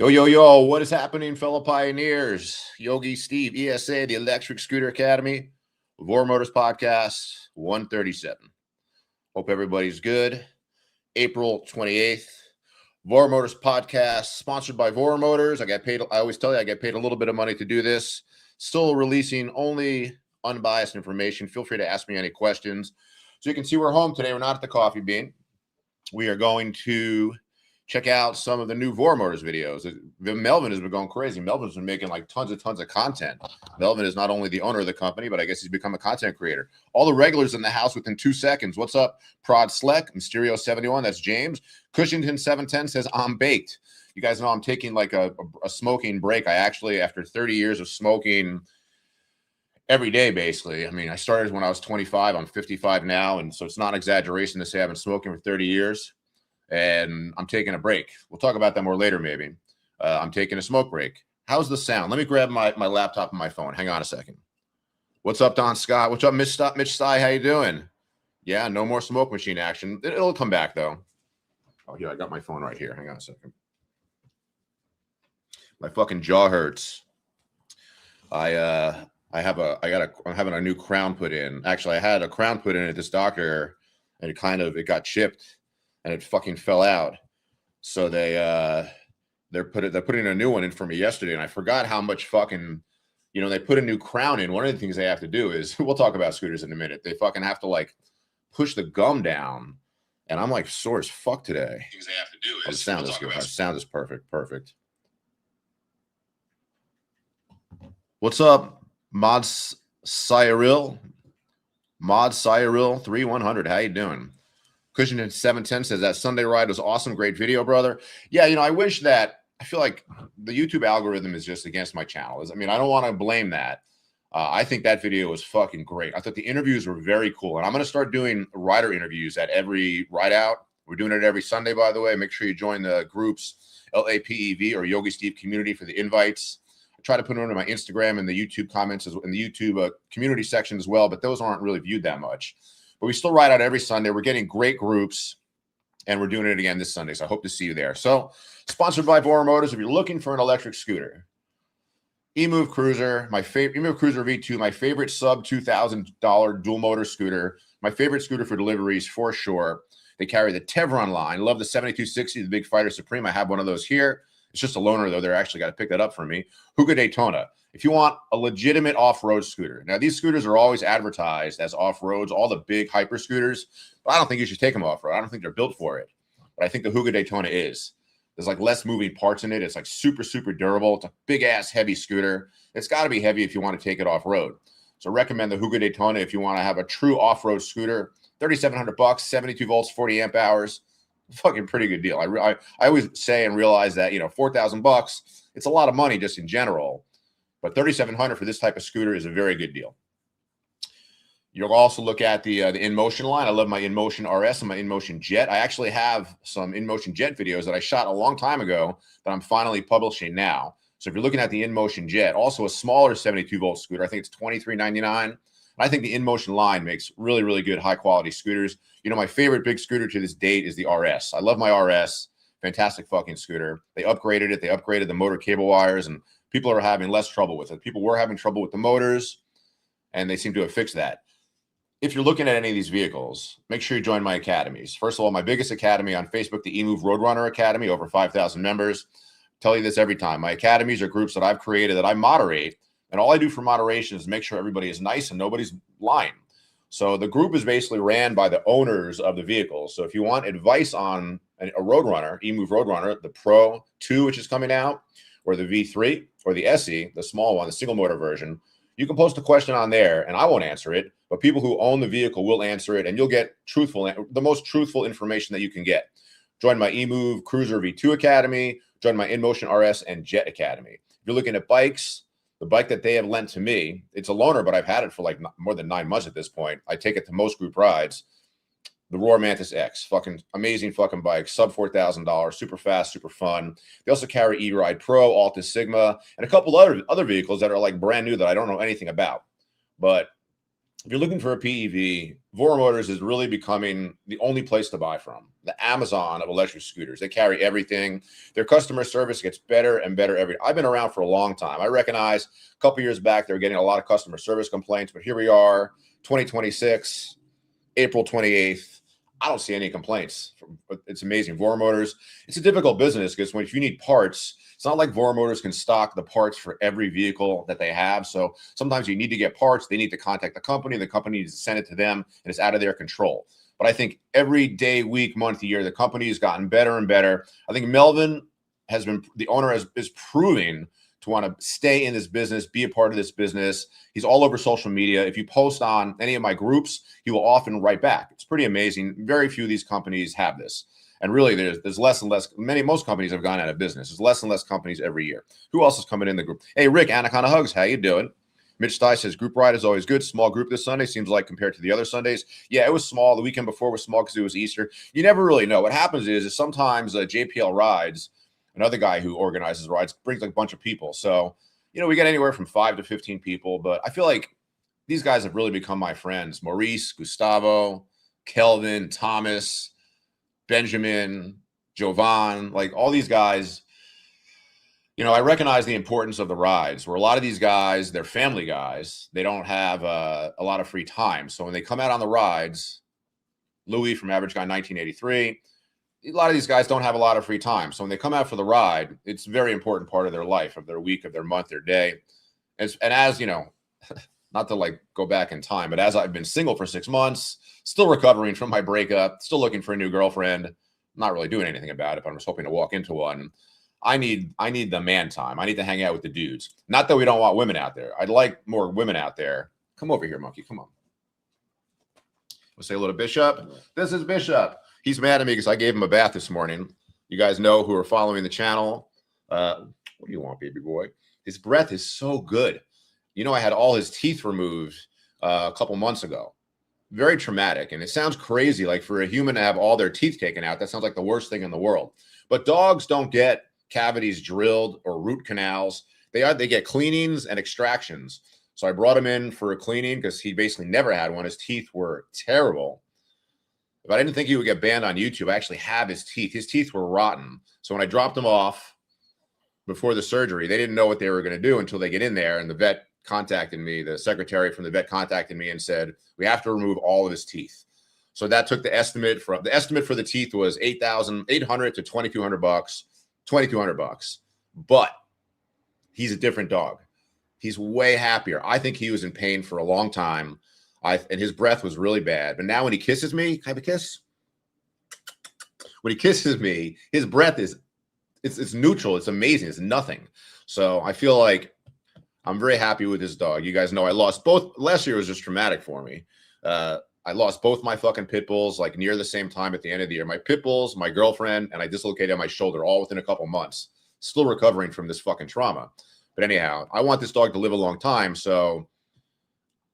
Yo, yo, yo, what is happening, fellow pioneers? Yogi Steve, ESA, the Electric Scooter Academy, Voromotors Podcast 137. Hope everybody's good. April 28th, Voromotors Podcast, sponsored by Voromotors. I always tell you, I get paid a little bit of money to do this. Still releasing only unbiased information. Feel free to ask me any questions. So you can see we're home today. We're not at the Coffee Bean. We are going to check out some of the new Voromotors videos. Melvin has been going crazy. Melvin's been making like tons of content. Melvin is not only the owner of the company, but I guess he's become a content creator. All the regulars in the house within 2 seconds. What's up? Prod Sleck, Mysterio 71, that's James. Cushington 710 says, I'm baked. You guys know I'm taking like a smoking break. I actually, after 30 years of smoking every day, basically. I mean, I started when I was 25. I'm 55 now. And so it's not an exaggeration to say I've been smoking for 30 years. And I'm taking a break. We'll talk about that more later, maybe. I'm taking a smoke break. How's the sound? Let me grab my laptop and my phone. Hang on a second. What's up, Don Scott? What's up, Mitch Sty? How you doing? Yeah, no more smoke machine action. It'll come back, though. Oh, here, I got my phone right here. Hang on a second. My fucking jaw hurts. I'm having a new crown put in. Actually, I had a crown put in at this doctor, and it got chipped. And it fucking fell out. So they're putting a new one in for me yesterday, and I forgot how much fucking, they put a new crown in. One of the things they have to do is, we'll talk about scooters in a minute. They fucking have to like push the gum down, and I'm like sore as fuck today. Things they have to do is, the sound is good. The sound is perfect. What's up, Mod Cyril 3100? How you doing? Cushington 710 says that Sunday ride was awesome. Great video, brother. Yeah, I wish that. I feel like the YouTube algorithm is just against my channel. I mean, I don't want to blame that. I think that video was fucking great. I thought the interviews were very cool. And I'm going to start doing rider interviews at every ride out. We're doing it every Sunday, by the way. Make sure you join the groups, LAPEV or Yogi Steve Community for the invites. I try to put them on my Instagram and the YouTube comments, in the YouTube community section as well, but those aren't really viewed that much. But we still ride out every Sunday. We're getting great groups, and we're doing it again this Sunday. So I hope to see you there. So, sponsored by Voromotors. If you're looking for an electric scooter, eMove Cruiser, my favorite eMove Cruiser V2, my favorite sub $2,000 dual motor scooter, my favorite scooter for deliveries for sure. They carry the Tevron line. Love the 7260, the Big Fighter Supreme. I have one of those here. It's just a loaner though. They're actually got to pick that up for me. Huga Daytona. If you want a legitimate off-road scooter. Now, these scooters are always advertised as off-roads, all the big hyper scooters, but I don't think you should take them off-road. I don't think they're built for it. But I think the Huga Daytona is. There's like less moving parts in it. It's like super, super durable. It's a big-ass heavy scooter. It's got to be heavy if you want to take it off-road. So recommend the Huga Daytona if you want to have a true off-road scooter. $3,700, 72 volts, 40 amp hours. Fucking pretty good deal. I always say and realize that, $4,000, it's a lot of money just in general. But $3,700 for this type of scooter is a very good deal. You'll also look at the InMotion line. I love my InMotion RS and my InMotion Jet. I actually have some InMotion Jet videos that I shot a long time ago that I'm finally publishing now. So if you're looking at the InMotion Jet, also a smaller 72-volt scooter, I think it's $23.99. And I think the InMotion line makes really, really good high-quality scooters. My favorite big scooter to this date is the RS. I love my RS. Fantastic fucking scooter. They upgraded it. They upgraded the motor cable wires, and people are having less trouble with it. People were having trouble with the motors, and they seem to have fixed that. If you're looking at any of these vehicles, make sure you join my academies. First of all, my biggest academy on Facebook, the eMove Roadrunner Academy, over 5,000 members. Tell you this every time. My academies are groups that I've created that I moderate, and all I do for moderation is make sure everybody is nice and nobody's lying. So the group is basically ran by the owners of the vehicles. So if you want advice on a Roadrunner, eMove Roadrunner, the Pro 2, which is coming out, or the V3, or the SE, the small one, the single motor version, you can post a question on there, and I won't answer it, but people who own the vehicle will answer it, and you'll get the most truthful information that you can get. Join my eMove Cruiser V2 Academy, join my InMotion RS and Jet Academy. If you're looking at bikes, the bike that they have lent to me, it's a loaner, but I've had it for like more than 9 months at this point. I take it to most group rides. The Roar Mantis X, fucking amazing fucking bike, sub $4,000, super fast, super fun. They also carry E-Ride Pro, Altus Sigma, and a couple other vehicles that are like brand new that I don't know anything about. But if you're looking for a PEV, Voromotors is really becoming the only place to buy from. The Amazon of electric scooters. They carry everything. Their customer service gets better and better I've been around for a long time. I recognize a couple years back they were getting a lot of customer service complaints, but here we are, 2026, April 28th. I don't see any complaints. It's amazing. Voromotors, it's a difficult business because if you need parts, it's not like Voromotors can stock the parts for every vehicle that they have. So sometimes you need to get parts. They need to contact the company needs to send it to them, and it's out of their control. But I think every day, week, month, year, the company has gotten better and better. I think Melvin the owner is proving to want to stay in this business, be a part of this business. He's all over social media. If you post on any of my groups, he will often write back. It's pretty amazing. Very few of these companies have this. And really, there's less and less. Most companies have gone out of business. There's less and less companies every year. Who else is coming in the group? Hey, Rick, Anaconda Hugs, how you doing? Mitch Stye says, group ride is always good. Small group this Sunday, seems like, compared to the other Sundays. Yeah, it was small. The weekend before was small because it was Easter. You never really know. What happens is sometimes JPL Rides, another guy who organizes rides, brings like a bunch of people. So, we get anywhere from 5 to 15 people. But I feel like these guys have really become my friends. Maurice, Gustavo, Kelvin, Thomas, Benjamin, Jovan, like all these guys. I recognize the importance of the rides where a lot of these guys, they're family guys. They don't have a lot of free time. So when they come out on the rides, Louis from Average Guy 1983, a lot of these guys don't have a lot of free time. So when they come out for the ride, it's a very important part of their life, of their week, of their month, their day. And as not to like go back in time, but as I've been single for 6 months, still recovering from my breakup, still looking for a new girlfriend, I'm not really doing anything about it, but I'm just hoping to walk into one. I need the man time. I need to hang out with the dudes. Not that we don't want women out there. I'd like more women out there. Come over here, monkey. Come on. We'll say hello to Bishop. This is Bishop. He's mad at me because I gave him a bath this morning. You guys know who are following the channel. What do you want, baby boy? His breath is so good. I had all his teeth removed a couple months ago. Very traumatic. And it sounds crazy. Like for a human to have all their teeth taken out, that sounds like the worst thing in the world. But dogs don't get cavities drilled or root canals. They get cleanings and extractions. So I brought him in for a cleaning because he basically never had one. His teeth were terrible. But I didn't think he would get banned on YouTube. I actually have his teeth. His teeth were rotten. So when I dropped him off before the surgery, they didn't know what they were going to do until they get in there. And the vet contacted me. The secretary from the vet contacted me and said, we have to remove all of his teeth. So that took the estimate for the teeth was $8,800 to $2,200. $2,200, but he's a different dog. He's way happier. I think he was in pain for a long time. And his breath was really bad. But now when he kisses me, can I have a kiss? When he kisses me, his breath it's neutral. It's amazing. It's nothing. So I feel like I'm very happy with this dog. You guys know I lost both. Last year was just traumatic for me. I lost both my fucking pit bulls like near the same time at the end of the year. My pit bulls, my girlfriend, and I dislocated my shoulder all within a couple months. Still recovering from this fucking trauma. But anyhow, I want this dog to live a long time, so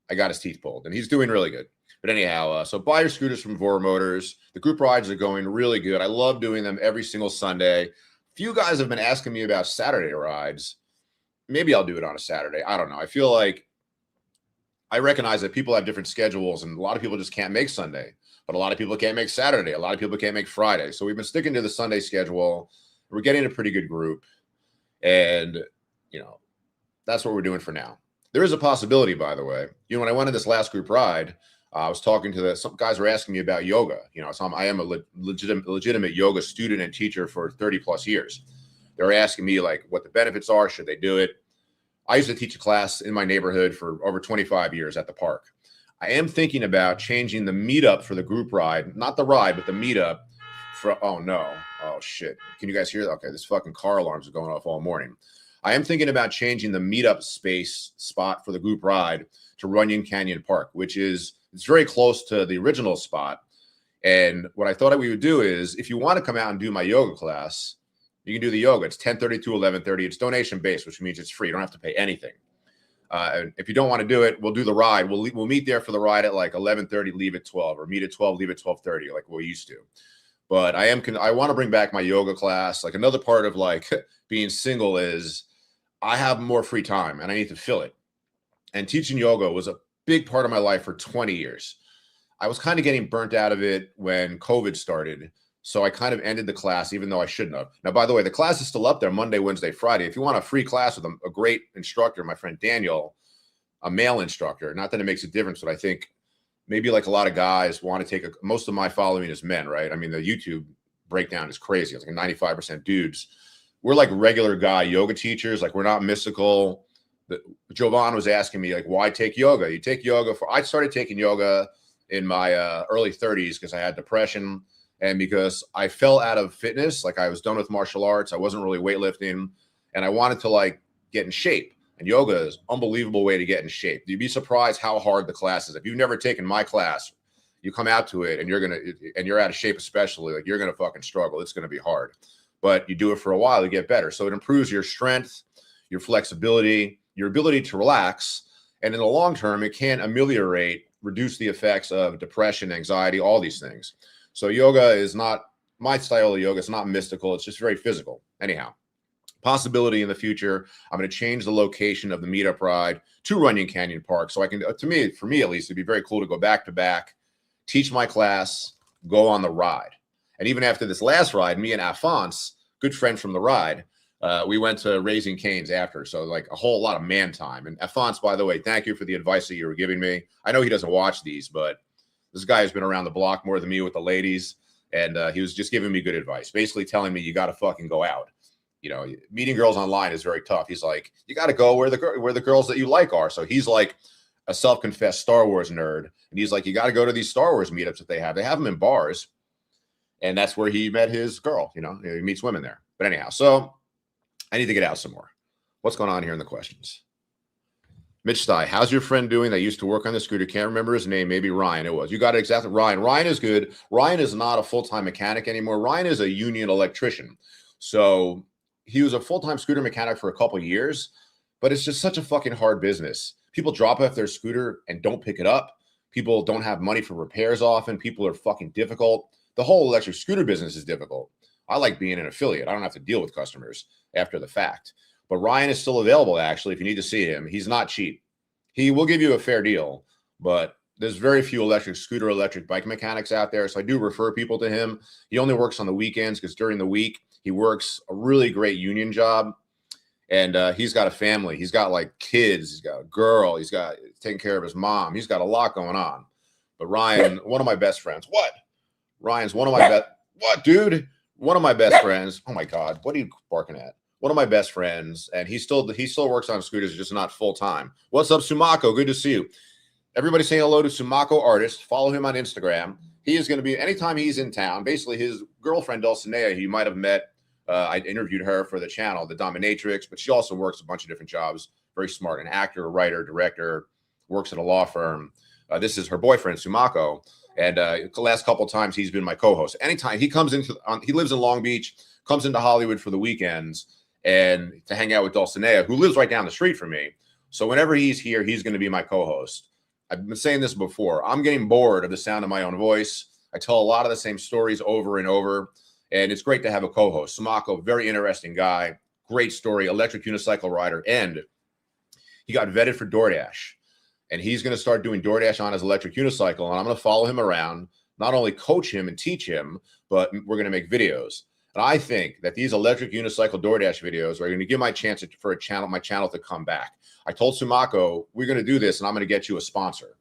I got his teeth pulled, and he's doing really good. But anyhow, so buy your scooters from Voromotors. The group rides are going really good. I love doing them every single Sunday. Few guys have been asking me about Saturday rides. Maybe I'll do it on a Saturday. I don't know. I feel like I recognize that people have different schedules, and a lot of people just can't make Sunday, but a lot of people can't make Saturday. A lot of people can't make Friday. So we've been sticking to the Sunday schedule. We're getting a pretty good group, and that's what we're doing for now. There is a possibility, by the way. When I went on this last group ride, I was talking to some guys were asking me about yoga. So I am a legitimate yoga student and teacher for 30 plus years. They were asking me like what the benefits are. Should they do it? I used to teach a class in my neighborhood for over 25 years at the park. I am thinking about changing the meetup for the group ride, not the ride, but the meetup for, oh no, oh shit. Can you guys hear that? Okay, this fucking car alarms are going off all morning. I am thinking about changing the meetup spot for the group ride to Runyon Canyon Park, it's very close to the original spot. And what I thought we would do is, if you want to come out and do my yoga class, you can do the yoga. It's 10:30 to 11:30. It's donation based, which means it's free. You don't have to pay anything. And if you don't want to do it, we'll do the ride. We'll meet there for the ride at like 11:30, leave at 12, or meet at 12, leave at 12:30, like we used to. But I want to bring back my yoga class. Like another part of like being single is I have more free time and I need to fill it. And teaching yoga was big part of my life for 20 years. I was kind of getting burnt out of it when COVID started. So I kind of ended the class, even though I shouldn't have. Now, by the way, the class is still up there Monday, Wednesday, Friday. If you want a free class with a great instructor, my friend Daniel, a male instructor, not that it makes a difference, but I think maybe like a lot of guys want to take most of my following is men, right? I mean, the YouTube breakdown is crazy. It's like 95% dudes. We're like regular guy yoga teachers. Like we're not mystical. Jovan was asking me like, why take yoga? You take yoga I started taking yoga in my early 30s because I had depression. And because I fell out of fitness, like I was done with martial arts, I wasn't really weightlifting, and I wanted to like get in shape. And yoga is an unbelievable way to get in shape. You'd be surprised how hard the class is. If you've never taken my class, you come out to it and you're out of shape, especially like you're gonna fucking struggle. It's gonna be hard, but you do it for a while to get better. So it improves your strength, your flexibility, your ability to relax, and in the long term, it can reduce the effects of depression, anxiety, all these things. So yoga is not my style of yoga. It's not mystical. It's just very physical. Anyhow, possibility in the future, I'm going to change the location of the meetup ride to Runyon Canyon Park. So I can, for me at least, it'd be very cool to go back to back, teach my class, go on the ride. And even after this last ride, me and Alphonse, good friend from the ride, we went to Raising Cane's after. So like a whole lot of man time. And Alphonse, by the way, thank you for the advice that you were giving me. I know he doesn't watch these, but this guy has been around the block more than me with the ladies. And he was just giving me good advice, basically telling me you got to fucking go out. You know, meeting girls online is very tough. He's like, you got to go where the girls that you like are. So he's like a self-confessed Star Wars nerd. And he's like, you got to go to these Star Wars meetups that they have. They have them in bars. And that's where he met his girl. You know, he meets women there. But anyhow, so I need to get out some more. What's going on here in the questions? Mitch Stye, how's your friend doing that used to work on the scooter? Can't remember his name. Maybe Ryan. It was. You got it exactly. Ryan. Ryan is good. Ryan is not a full-time mechanic anymore. Ryan is a union electrician. So he was a full-time scooter mechanic for a couple of years, but it's just such a fucking hard business. People drop off their scooter and don't pick it up. People don't have money for repairs often. People are fucking difficult. The whole electric scooter business is difficult. I like being an affiliate. I don't have to deal with customers after the fact. But Ryan is still available, actually, if you need to see him. He's not cheap. He will give you a fair deal, but there's very few electric bike mechanics out there. So I do refer people to him. He only works on the weekends because during the week, he works a really great union job. And he's got a family. He's got like kids. He's got a girl. He's got taking care of his mom. He's got a lot going on. But Ryan, one of my best friends. What? Ryan's one of my best. What, dude? One of my best friends. Oh my God. What are you barking at? One of my best friends, and he still works on scooters, just not full time. What's up, Sumako? Good to see you. Everybody saying hello to Sumako Artist. Follow him on Instagram. He is going to be anytime he's in town. Basically, his girlfriend Dulcinea, you might have met. I interviewed her for the channel, The Dominatrix, but she also works a bunch of different jobs. Very smart, an actor, writer, director, works at a law firm. This is her boyfriend, Sumako, and the last couple of times he's been my co-host. Anytime he comes into, he lives in Long Beach, comes into Hollywood for the weekends. And to hang out with Dulcinea, who lives right down the street from me. So whenever he's here, he's going to be my co-host. I've been saying this before. I'm getting bored of the sound of my own voice. I tell a lot of the same stories over and over. And it's great to have a co-host. Sumako, very interesting guy. Great story, electric unicycle rider. And he got vetted for DoorDash. And he's going to start doing DoorDash on his electric unicycle. And I'm going to follow him around, not only coach him and teach him, but we're going to make videos. And I think that these electric unicycle DoorDash videos are going to give my chance for my channel to come back. I told Sumako, we're going to do this and I'm going to get you a sponsor.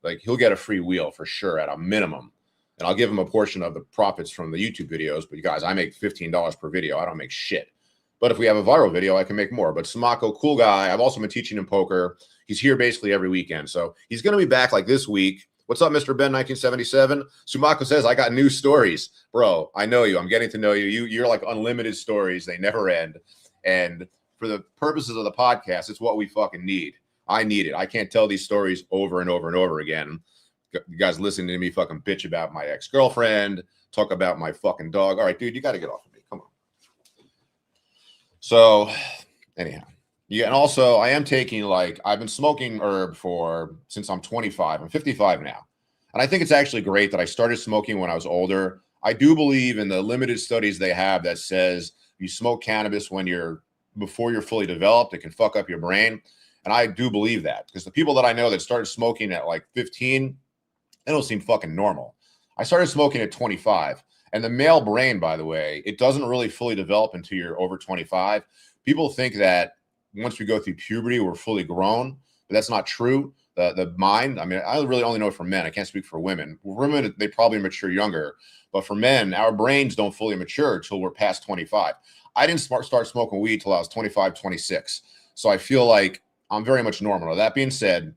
Like he'll get a free wheel for sure at a minimum. And I'll give him a portion of the profits from the YouTube videos. But you guys, I make $15 per video. I don't make shit. But if we have a viral video, I can make more. But Sumako, cool guy. I've also been teaching him poker. He's here basically every weekend. So he's going to be back like this week. What's up, Mr. Ben 1977? Sumako says, I got new stories. Bro, I know you. I'm getting to know you. You're like unlimited stories. They never end. And for the purposes of the podcast, it's what we fucking need. I need it. I can't tell these stories over and over and over again. You guys listening to me fucking bitch about my ex-girlfriend, talk about my fucking dog. All right, dude, you got to get off of me. Come on. So anyhow. Yeah, and also I am taking I've been smoking herb since I'm 25. I'm 55 now. And I think it's actually great that I started smoking when I was older. I do believe in the limited studies they have that says you smoke cannabis before you're fully developed, it can fuck up your brain. And I do believe that, because the people that I know that started smoking at like 15, they don't seem fucking normal. I started smoking at 25. And the male brain, by the way, it doesn't really fully develop until you're over 25. People think that once we go through puberty, we're fully grown, but that's not true. The mind, I mean, I really only know it for men. I can't speak for women. Women, they probably mature younger. But for men, our brains don't fully mature until we're past 25. I didn't start smoking weed till I was 25, 26. So I feel like I'm very much normal. Now, that being said,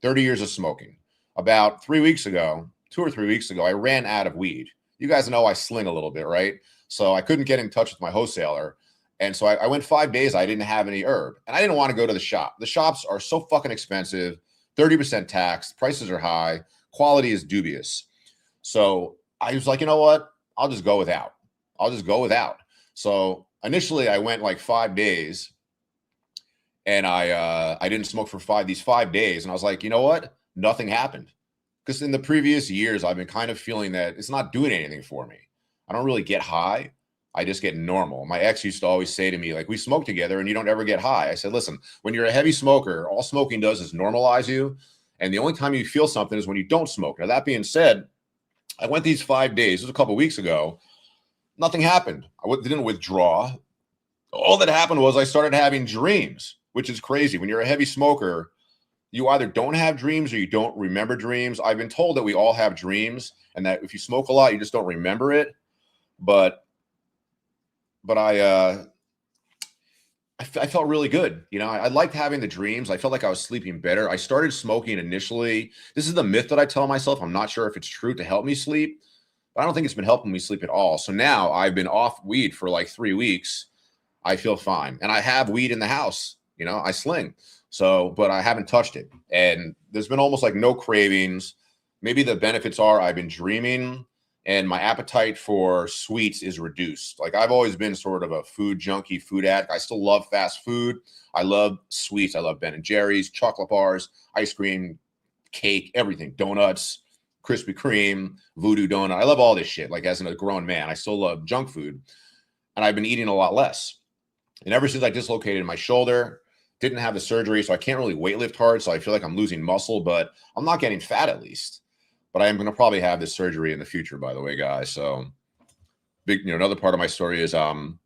30 years of smoking. About 3 weeks ago, 2 or 3 weeks ago, I ran out of weed. You guys know I sling a little bit, right? So I couldn't get in touch with my wholesaler. And so I went 5 days. I didn't have any herb. And I didn't want to go to the shop. The shops are so fucking expensive, 30% tax, prices are high, quality is dubious. So I was like, you know what? I'll just go without. So initially I went like 5 days, and I didn't smoke for these 5 days. And I was like, you know what? Nothing happened. Because in the previous years, I've been kind of feeling that it's not doing anything for me. I don't really get high. I just get normal. My ex used to always say to me, like, we smoke together and you don't ever get high. I said, listen, when you're a heavy smoker, all smoking does is normalize you. And the only time you feel something is when you don't smoke. Now, that being said, I went these 5 days. It was a couple of weeks ago. Nothing happened. I didn't withdraw. All that happened was I started having dreams, which is crazy. When you're a heavy smoker, you either don't have dreams or you don't remember dreams. I've been told that we all have dreams, and that if you smoke a lot, you just don't remember it. But I felt really good. You know, I liked having the dreams. I felt like I was sleeping better. I started smoking initially. This is the myth that I tell myself. I'm not sure if it's true, to help me sleep, but I don't think it's been helping me sleep at all. So now I've been off weed for like 3 weeks. I feel fine. And I have weed in the house. You know, I sling. So, but I haven't touched it. And there's been almost like no cravings. Maybe the benefits are I've been dreaming, and my appetite for sweets is reduced. Like, I've always been sort of a food junkie, food addict. I still love fast food. I love sweets. I love Ben & Jerry's, chocolate bars, ice cream, cake, everything, donuts, Krispy Kreme, voodoo donut. I love all this shit. Like, as a grown man, I still love junk food, and I've been eating a lot less. And ever since I dislocated my shoulder, didn't have the surgery, so I can't really weightlift hard, so I feel like I'm losing muscle, but I'm not getting fat, at least. But I am going to probably have this surgery in the future, by the way, guys. So, another part of my story is I'm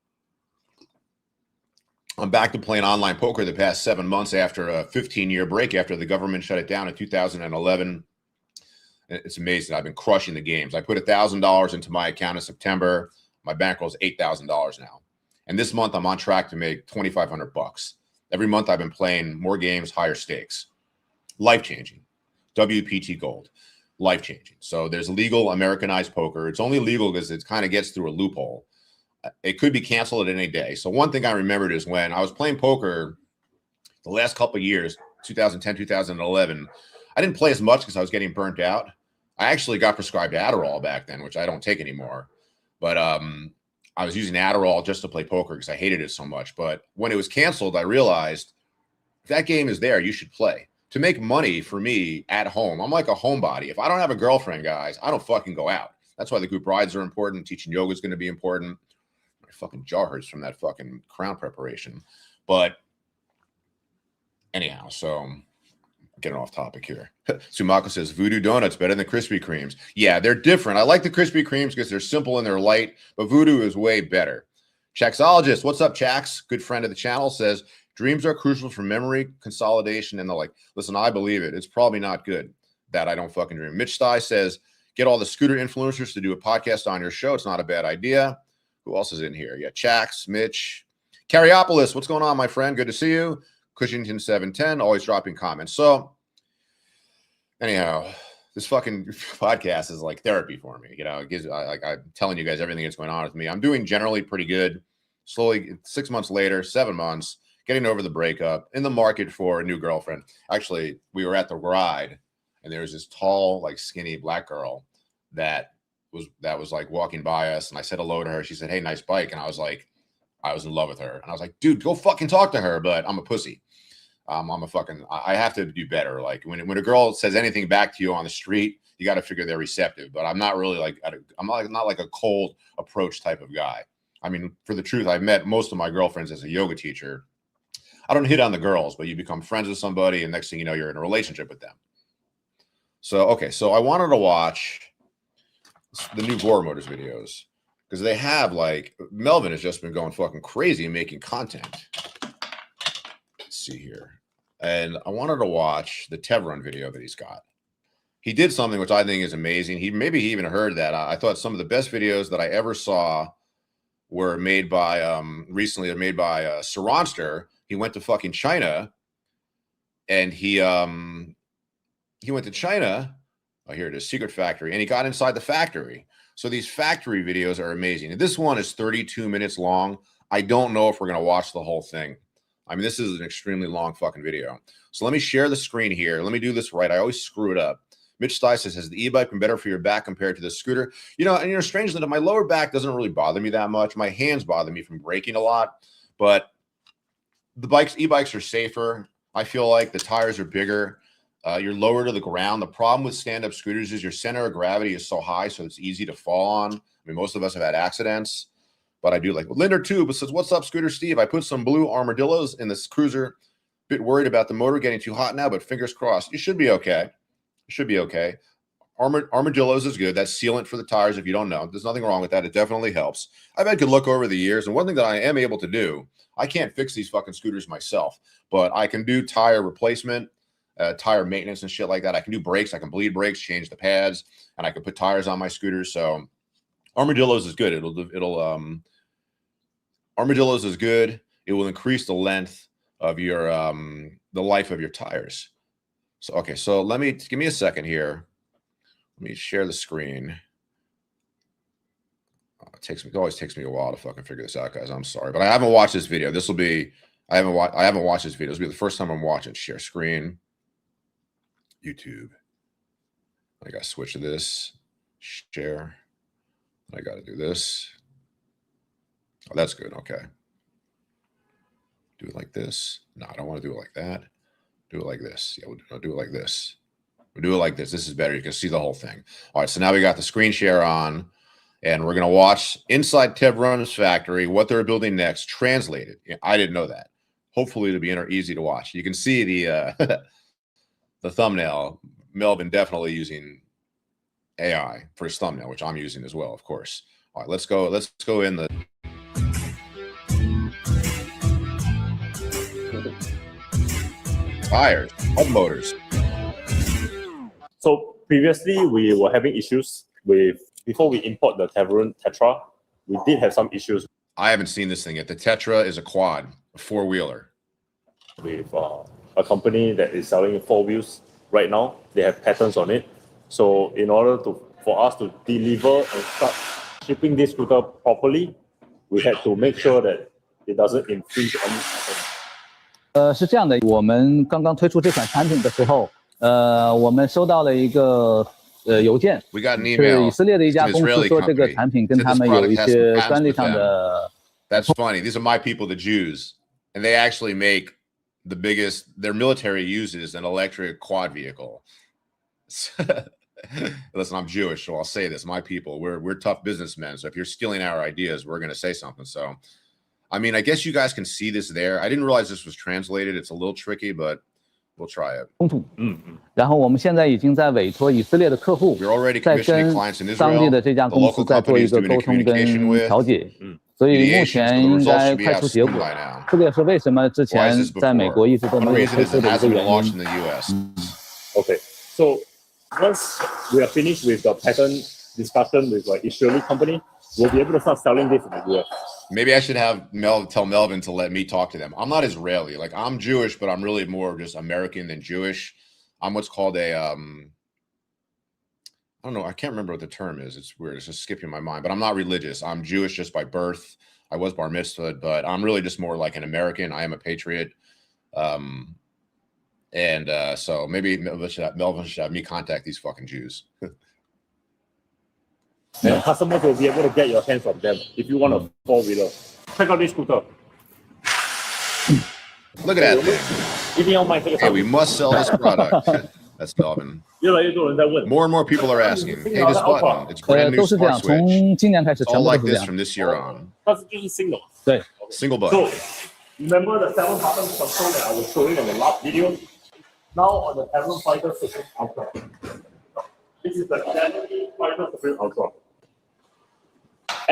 back to playing online poker the past 7 months after a 15-year break after the government shut it down in 2011. It's amazing. I've been crushing the games. I put $1,000 into my account in September. My bankroll is $8,000 now. And this month I'm on track to make $2,500. Every month I've been playing more games, higher stakes. Life-changing. WPT Gold. Life-changing. So there's legal Americanized poker. It's only legal because it kind of gets through a loophole. It could be canceled at any day. So one thing I remembered is when I was playing poker the last couple of years, 2010, 2011, I didn't play as much because I was getting burnt out. I actually got prescribed Adderall back then, which I don't take anymore. But I was using Adderall just to play poker because I hated it so much. But when it was canceled, I realized if that game is there, you should play. To make money for me at home, I'm like a homebody. If I don't have a girlfriend, guys, I don't fucking go out. That's why the group rides are important. Teaching yoga is going to be important. My fucking jaw hurts from that fucking crown preparation. But anyhow, so getting off topic here. Sumako says, Voodoo Donuts better than Krispy Kremes. Yeah, they're different. I like the Krispy Kremes because they're simple and they're light, but Voodoo is way better. Chaxologist, what's up, Chax? Good friend of the channel, says, dreams are crucial for memory, consolidation, and the like. Listen, I believe it. It's probably not good that I don't fucking dream. Mitch Stye says, get all the scooter influencers to do a podcast on your show. It's not a bad idea. Who else is in here? Yeah, Chax, Mitch. Cariopolis, what's going on, my friend? Good to see you. Cushington 710, always dropping comments. So anyhow, this fucking podcast is like therapy for me. You know, it gives I'm telling you guys everything that's going on with me. I'm doing generally pretty good. Slowly, 6 months later, 7 months, getting over the breakup, in the market for a new girlfriend. Actually, we were at the ride, and there was this tall, like skinny black girl that was like walking by us, and I said hello to her. She said, "Hey, nice bike," and I was like, I was in love with her, and I was like, dude, go fucking talk to her. But I'm a pussy. I have to do better. Like when a girl says anything back to you on the street, you got to figure they're receptive. But I'm not really like, I'm not like a cold approach type of guy. I mean, for the truth, I've met most of my girlfriends as a yoga teacher. I don't hit on the girls, but you become friends with somebody, and next thing you know, you're in a relationship with them. So, okay, so I wanted to watch the new Voromotors videos because they have, like, Melvin has just been going fucking crazy and making content. Let's see here. And I wanted to watch the Tevron video that he's got. He did something which I think is amazing. Maybe he even heard that. I thought some of the best videos that I ever saw were made by recently. They're made by Saronster. He went to fucking China, and he went to China. Oh, here it is, Secret Factory, and he got inside the factory. So these factory videos are amazing. And this one is 32 minutes long. I don't know if we're gonna watch the whole thing. I mean, this is an extremely long fucking video. So let me share the screen here. Let me do this right. I always screw it up. Mitch Stice says, has the e-bike been better for your back compared to the scooter? You know, and you know, strangely, my lower back doesn't really bother me that much. My hands bother me from braking a lot, but the e-bikes are safer. I feel like the tires are bigger. You're lower to the ground. The problem with stand-up scooters is your center of gravity is so high, so it's easy to fall on. I mean, most of us have had accidents, but I do like Linder Tube says, what's up, Scooter Steve? I put some blue armadillos in this cruiser. Bit worried about the motor getting too hot now, but fingers crossed. You should be okay. Should be okay. Armadillos is good. That's sealant for the tires. If you don't know, there's nothing wrong with that. It definitely helps. I've had good luck over the years. And one thing that I am able to do, I can't fix these fucking scooters myself, but I can do tire replacement, tire maintenance and shit like that. I can do brakes. I can bleed brakes, change the pads, and I can put tires on my scooters. So Armadillos is good. Armadillos is good. It will increase the length of your, the life of your tires. So, okay, so give me a second here. Let me share the screen. It always takes me a while to fucking figure this out, guys. I'm sorry, but I haven't watched this video. I haven't watched this video. This will be the first time I'm watching. Share screen, YouTube. I got to switch to this, share. I got to do this. Oh, that's good. Okay. Do it like this. No, I don't want to do it like that. Do it like this. Yeah, we'll do it like this. We'll do it like this. This is better. You can see the whole thing. All right, so now we got the screen share on, and we're going to watch inside Tevron's factory, what they're building next, translated. I didn't know that. Hopefully it'll be easy to watch. You can see the the thumbnail. Melvin definitely using AI for his thumbnail, which I'm using as well, of course. All right, let's go in the tires, hub motors. So previously we were having issues before we import the Tevron Tetra, we did have some issues. I haven't seen this thing yet. The Tetra is a quad, a four-wheeler. With a company that is selling 4 wheels right now. They have patents on it. So in order for us to deliver and start shipping this scooter properly, we had to make sure that it doesn't infringe any patent. 是这样的，我们刚刚推出这款产品的时候，我们收到了一个邮件，是以色列的一家公司说这个产品跟他们有一些专利上的。That's funny. These are my people, the Jews, and they actually make the biggest. Their military uses an electric quad vehicle. Listen, I'm Jewish, so I'll say this: my people, we're tough businessmen. So if you're stealing our ideas, we're going to say something. So, I mean, I guess you guys can see this there. I didn't realize this was translated. It's a little tricky, but we'll try it. 然后我们现在已经在委托以色列的客户，在跟当地的这家公司在做一个沟通跟调解。所以目前应该快出结果。这个也是为什么之前在美国一直都没有推出的一个原因。Okay, so once we are finished with the patent discussion with an Israeli company, we'll be able to start selling this in the US. Maybe I should have tell Melvin to let me talk to them. I'm not Israeli. Like, I'm Jewish, but I'm really more just American than Jewish. I'm what's called a I don't know. I can't remember what the term is. It's weird. It's just skipping my mind. But I'm not religious. I'm Jewish just by birth. I was bar mitzvahed, but I'm really just more like an American. I am a patriot. So maybe Melvin should have me contact these fucking Jews. And customers will be able to get your hands on them if you want a 4-wheeler. Check out this scooter. Look at that thing. Hey, we must sell this product. That's Melvin. More and more people are asking, hey, this button, it's brand new smart switch. It's all like this from this year on. Single button. Remember the 7-button control that I was showing in the last video? Now on the Tavern Fighter Supreme Ultra. This is the Tavern Fighter Supreme Ultra.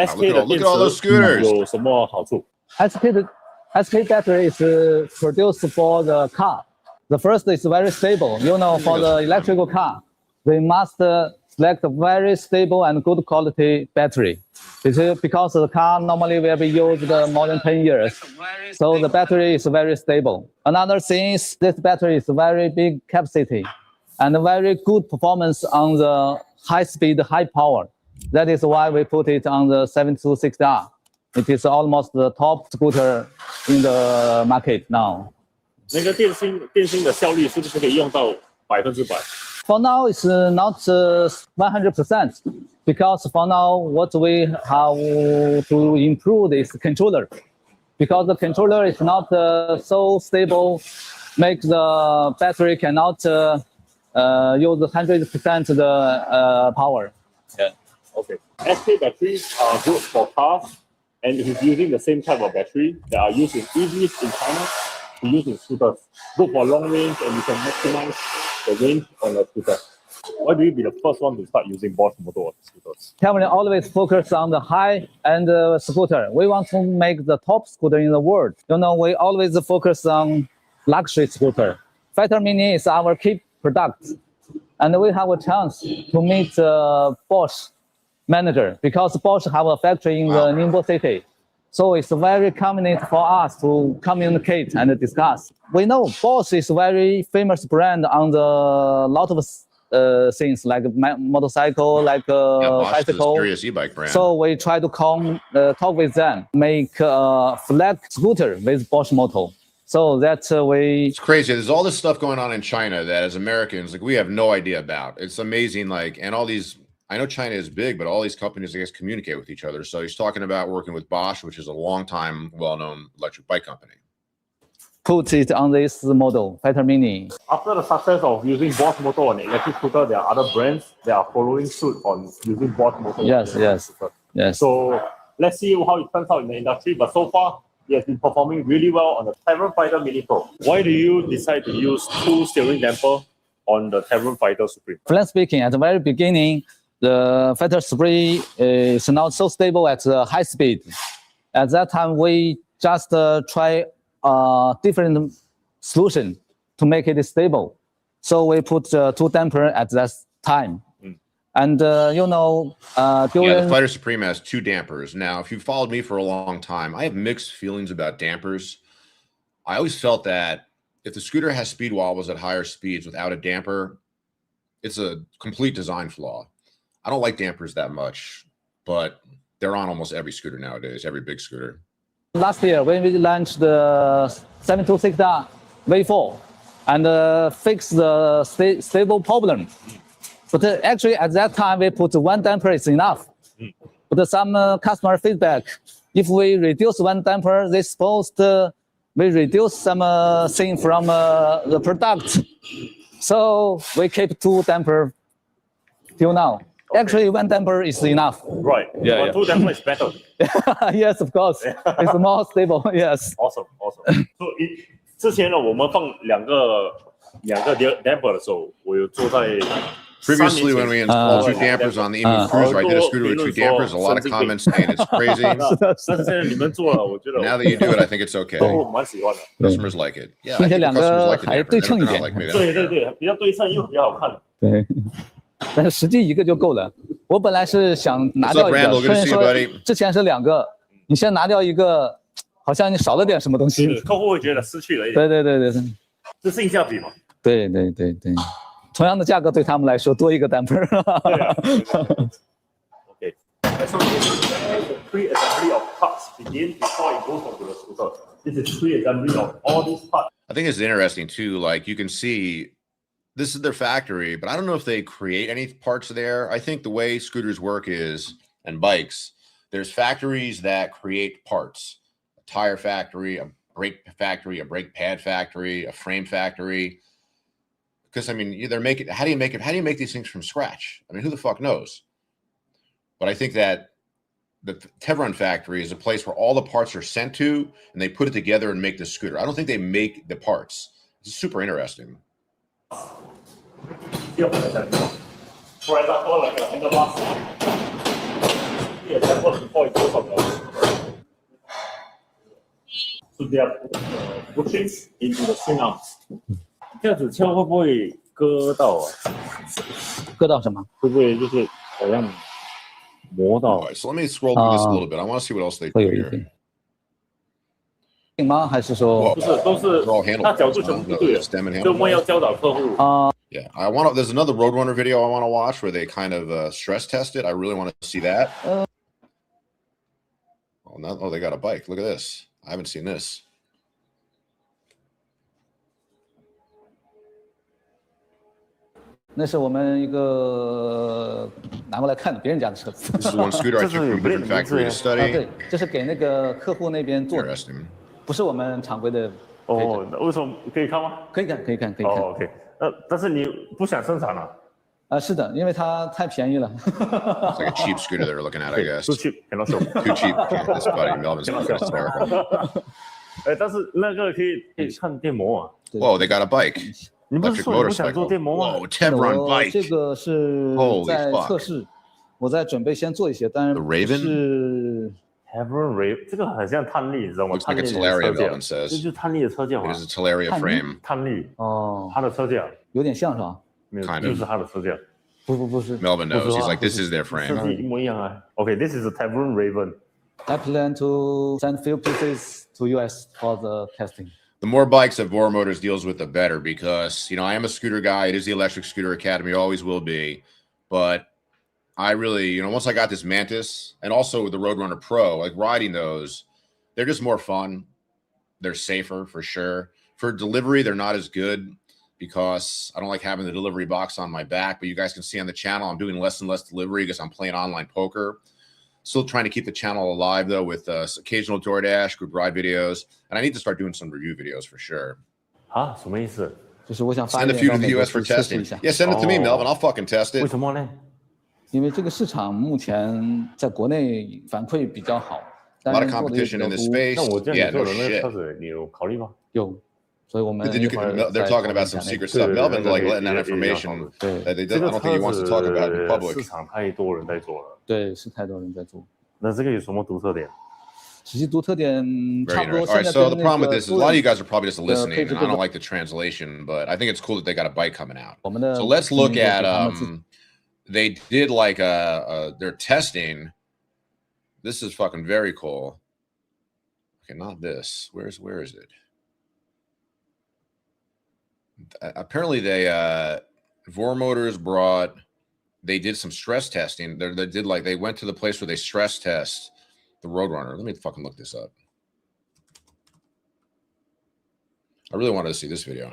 SK look at all those scooters. 有什么好处？ SK battery is produced for the car. The first is very stable. For the electrical car, they must select a very stable and good quality battery. Because the car normally will be used more than 10 years. So the battery is very stable. Another thing is this battery is very big capacity and very good performance on the high speed, high power. That is why we put it on the 726R. It is almost the top scooter in the market now. 那个电芯的效率是不是可以用到100%？ For now, it's not 100% because for now, what we have to improve is controller. Because the controller is not so stable, makes the battery cannot use 100% the power. Yeah. Okay. SK batteries are good for cars, and if using the same type of battery that are used in EVs in China, to use in scooters. Good for long range, and you can maximize the range on a scooter. Why do you be the first one to start using Bosch motor scooters? Cameron always focus on the high-end scooter. We want to make the top scooter in the world. We always focus on luxury scooter. Fighter Mini is our key product, and we have a chance to meet Bosch manager because Bosch have a factory in the Ningbo city. So it's very convenient for us to communicate and discuss. We know Bosch is a very famous brand on the lot of things like motorcycle, like bicycle. Serious e-bike brand. So we try to talk with them, make a flag scooter with Bosch motor. So that's It's crazy. There's all this stuff going on in China that as Americans, we have no idea about. It's amazing. And all these. I know China is big, but all these companies, I guess, communicate with each other. So he's talking about working with Bosch, which is a long-time, well-known electric bike company. Put it on this model, Fighter Mini. After the success of using Bosch motor on the electric scooter, there are other brands that are following suit on using Bosch motor. Yes. So let's see how it turns out in the industry. But so far, it has been performing really well on the Tavern Fighter Mini Pro. Why do you decide to use 2 steering damper on the Tavern Fighter Supreme? Frankly speaking, at the very beginning, the Fighter Supreme is not so stable at high speed. At that time, we just try a different solution to make it stable. So we put 2 damper at that time. And the Fighter Supreme has 2 dampers. Now, if you've followed me for a long time, I have mixed feelings about dampers. I always felt that if the scooter has speed wobbles at higher speeds without a damper, it's a complete design flaw. I don't like dampers that much, but they're on almost every scooter nowadays, every big scooter. Last year, when we launched the 726R V4 and fixed the stable problem. But actually, at that time, we put 1 damper is enough. But some customer feedback, if we reduce 1 damper, they supposed we reduce some thing from the product. So we keep 2 damper till now. Okay. Actually, 1 damper is enough. Right. Yeah. 2 damper is better. Yes, of course. It's more stable. Yes. Awesome. So 之前呢，我们放两个 damper 的时候，我有坐在。Previously, when we installed 2 dampers on the Emu Cruiser, I did a scooter with 2 dampers. A lot of comments saying it's crazy. Now that you do it, I think it's okay. Customers like it. Yeah, I think customers like the damper. They're not like me. 对，比较对称又比较好看。对。但是实际1个就够了。我本来是想拿掉1个，客人说之前是2个，你先拿掉1个，好像你少了点什么东西。客户会觉得失去了一点。对，这是性价比嘛？对。同样的价格对他们来说多1个 damper。Okay. So the pre-assembly of parts begin before it goes onto the scooter. This is pre-assembly of all these parts. I think it's interesting too. You can see. This is their factory, but I don't know if they create any parts there. I think the way scooters work is, and bikes, there's factories that create parts. A tire factory, a brake factory, a brake pad factory, a frame factory. Because how do you make these things from scratch? Who the fuck knows? But I think that the Tevron factory is a place where all the parts are sent to, and they put it together and make the scooter. I don't think they make the parts. It's super interesting. For example, like in the last so they are bushings into the swing arms. 这样子敲会不会割到啊？割到什么？会不会就是好像磨到 All right, so let me scroll through this a little bit. I want to see what else they do 会有一 here. 点吗？还是说 Whoa. 不是都是 They're all handle 它角 bars, 度全 huh? 部 No, 不对 they're 了， stem and 所以 handle 我们要 bars. 教导客户。Yeah, there's another Roadrunner video I want to watch where they kind of stress test it. I really want to see that. Oh, they got a bike. Look at this. I haven't seen this. 那是我们一个拿过来看的别人家的车子。 This is one scooter I took from a different factory to 啊， study. 对，这是给那个客户那边做的， Interesting. 不是我们常规的。哦，那为什么可以看吗？可以看，可以看，可以看。哦 ，OK，但是你不想生产了？是的，因为它太便宜了。 It's like a cheap scooter they're looking at, I guess. Too cheap, cannot show. Too cheap. This buddy Melvin's hysterical. 但是那个可以看电摩啊。 Whoa, they got a bike. 你不是 Electric 说你不想做 motorcycle. 电摩吗 Whoa, Tevron 我 bike. 这个是 Holy 在 fuck 测试，我在准备先做一些，但 The 不 Raven? ？Heaven是 Ray 这个很像探力，你知道吗？ Looks 探 like 力 a 的 Talaria, 车架， Melvin 这 says. 就是探力的车架 It 嘛 is a Talaria 探力 frame. 探力，哦，它的车架有点像是吧？没有， Kind of 就是它的车架，不是。 Melvin 不是 knows. He's 吗 like, this is their 设 frame. 计一模一样啊。OK，this is a Tevron Raven。 I plan to send few pieces to US for the testing. The more bikes that Voromotors deals with, the better, because, I am a scooter guy. It is the Electric Scooter Academy, always will be. But I really, once I got this Mantis and also the Roadrunner Pro, like riding those, they're just more fun. They're safer for sure. For delivery, they're not as good because I don't like having the delivery box on my back. But you guys can see on the channel, I'm doing less and less delivery because I'm playing online poker. Still trying to keep the channel alive, though, with occasional DoorDash, group ride videos. And I need to start doing some review videos for sure. 啊，什么意思？就是我想发 Send 一 a 点 few 到 to the 美国 US for 去测试一 testing. 下， Yeah, send it to me, Oh. Melvin. I'll fucking test 为 it. 什么呢？因为这个市场目前在国内反馈比较好， A 但 lot of 是做的也比 competition 较 in this 多。 space. 那我这 Yeah, 样你 no 做的那个车 shit. 子，你有考虑吗？有，所以我们 But then you 一会儿 can, they're 再 talking 讨论 about 一下 some 那个 secret stuff. Melvin's like letting that 也 information 对 that they 这 don't, 个 I don't 车 think he wants to talk about in 子 public. 市场太多人在做了，对，是太多人在做。那这个有什么独特点？实际独特点 Very 差不多。 interesting. All 现 right, 在 so 跟 the 那 problem with 个 this is a lot of you guys are probably just listening, 配置 and I 不 don't like the translation, but I think it's cool that they got a bike coming out. 我们的 So let's look 经营 at 就是他们自己 they did like their testing. This is fucking very cool. Okay, not this. Where is it? Apparently they Voromotors they did some stress testing. They went to the place where they stress test the Roadrunner. Let me fucking look this up. I really wanted to see this video.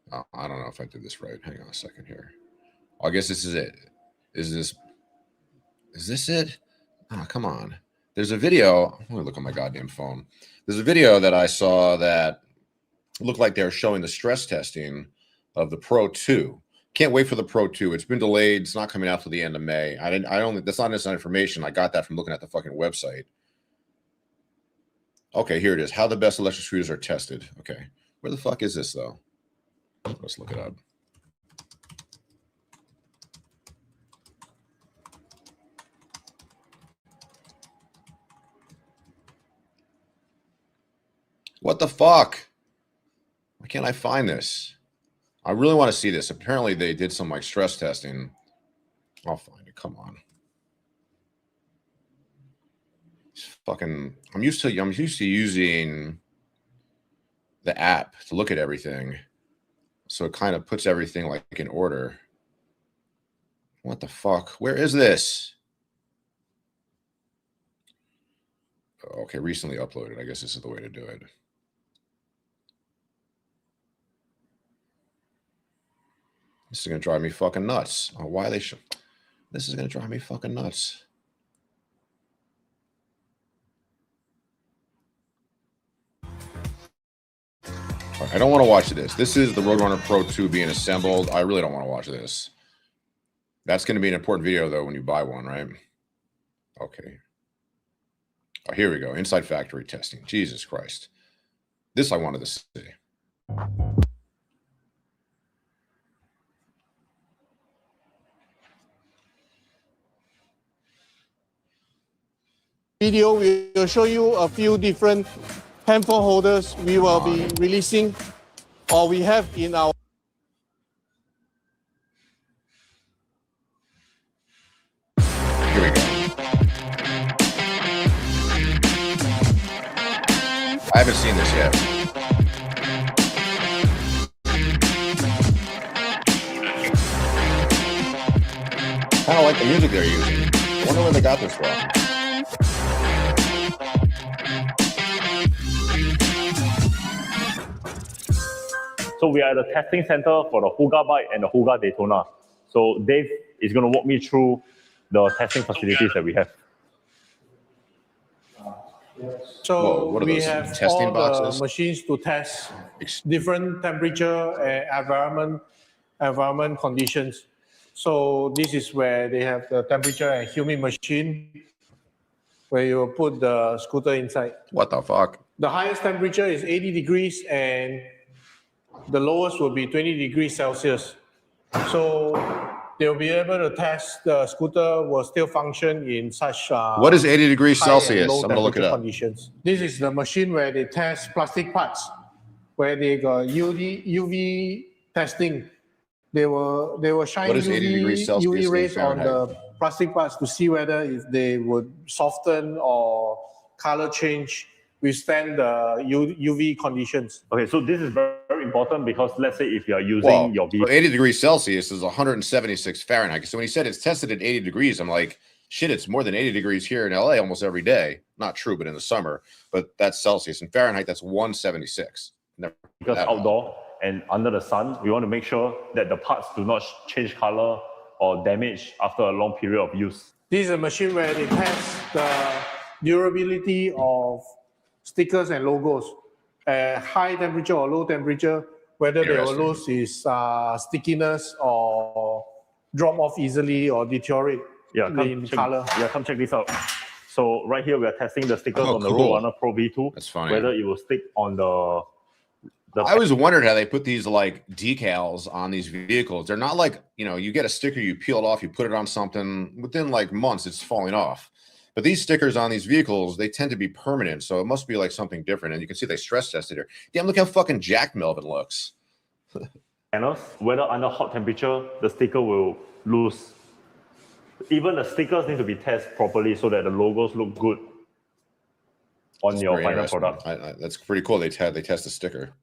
Oh, I don't know if I did this right. Hang on a second here. I guess this is it. Is this it? Oh, come on. There's a video. Let me look on my goddamn phone. There's a video that I saw that looked like they were showing the stress testing of the Pro 2. Can't wait for the Pro 2. It's been delayed. It's not coming out till the end of May. That's not inside information. I got that from looking at the fucking website. Okay, here it is. How the best electric scooters are tested. Okay. Where the fuck is this, though? Let's look it up. What the fuck? Why can't I find this? I really want to see this. Apparently they did some like stress testing. I'll find it. Come on. I'm used to using the app to look at everything. So it kind of puts everything like in order. What the fuck? Where is this? Okay, recently uploaded. I guess this is the way to do it. This is going to drive me fucking nuts. Oh, why they should. This is going to drive me fucking nuts. I don't want to watch this. This is the Roadrunner Pro 2 being assembled. I really don't want to watch this. That's going to be an important video, though, when you buy one, right? Okay. Oh, here we go. Inside factory testing. Jesus Christ. This I wanted to see. Video will show you a few different handphone holders we will be releasing or we have in our Here we go. I haven't seen this yet. Kind of like the music they're using. I wonder where they got this from. So we are at the testing center for the Huga bike and the Huga Daytona. So Dave is going to walk me through the testing facilities that we have. So what are we those, have testing all boxes? the machines to test different temperature and environment conditions. So this is where they have the temperature and humid machine where you will put the scooter inside. What the fuck? The highest temperature is 80 degrees and the lowest will be 20 degrees Celsius. So they'll be able to test the scooter will still function in such what is 80 degrees Celsius? I'm going to look it up. Conditions. This is the machine where they test plastic parts, where they got UV testing. They will shine UV rays on the plastic parts to see whether if they would soften or color change, withstand the UV conditions. Okay, so this is very important because let's say if you are using your vehicle. 80 degrees Celsius is 176 Fahrenheit. So when he said it's tested at 80 degrees, I'm like, shit, it's more than 80 degrees here in LA almost every day. Not true, but in the summer. But that's Celsius. In Fahrenheit, that's 176. Because outdoor and under the sun, we want to make sure that the parts do not change color or damage after a long period of use. This is a machine where they test the durability of stickers and logos. High temperature or low temperature, whether they will lose is stickiness or drop off easily or deteriorate in color. Yeah, come check this out. So right here, we are testing the stickers on the Roadrunner Pro V2. That's funny. Whether it will stick on the I always wondered how they put these like decals on these vehicles. They're not like, you get a sticker, you peel it off, you put it on something, within like months, it's falling off. But these stickers on these vehicles, they tend to be permanent. So it must be like something different. And you can see they stress tested here. Damn, look how fucking Jack Melvin looks. Panels, whether under hot temperature, the sticker will lose. Even the stickers need to be tested properly so that the logos look good on That's your final product. That's pretty cool. They test the sticker.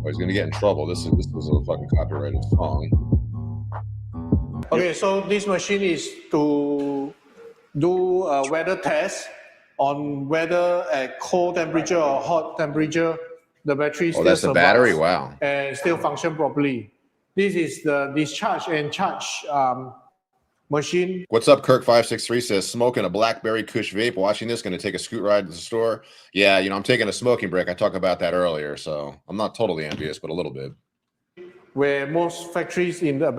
Oh, he's gonna get in trouble. This is a fucking copyrighted song. Okay, so this machine is to do a weather test on whether at cold temperature or hot temperature the battery still that's the survives battery. Wow. And still function properly. This is the discharge and charge machine. What's up, Kirk563 says, smoking a BlackBerry Kush vape. Watching this, going to take a scoot ride to the store. Yeah, I'm taking a smoking break. I talked about that earlier, so I'm not totally envious, but a little bit. Where most factories in the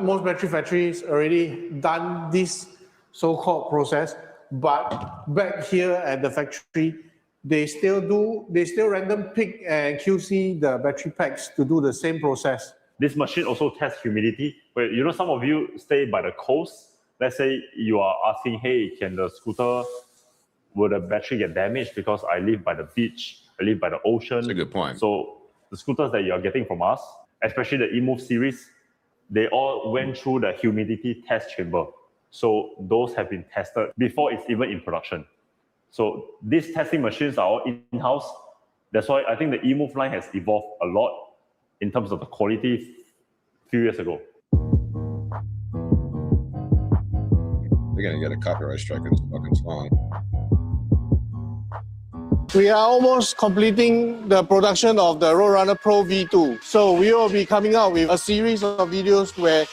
most battery factories already done this so-called process, but back here at the factory, they still random pick and QC the battery packs to do the same process. This machine also tests humidity. Where some of you stay by the coast. Let's say you are asking, hey, can the scooter, will the battery get damaged because I live by the beach, I live by the ocean? That's a good point. So the scooters that you are getting from us, especially the eMove series, they all went through the humidity test chamber. So those have been tested before it's even in production. So these testing machines are all in-house. That's why I think the eMove line has evolved a lot in terms of the quality a few years ago. They're going to get a copyright strike on this fucking song. We are almost completing the production of the Roadrunner Pro V2. So we will be coming out with a series of videos where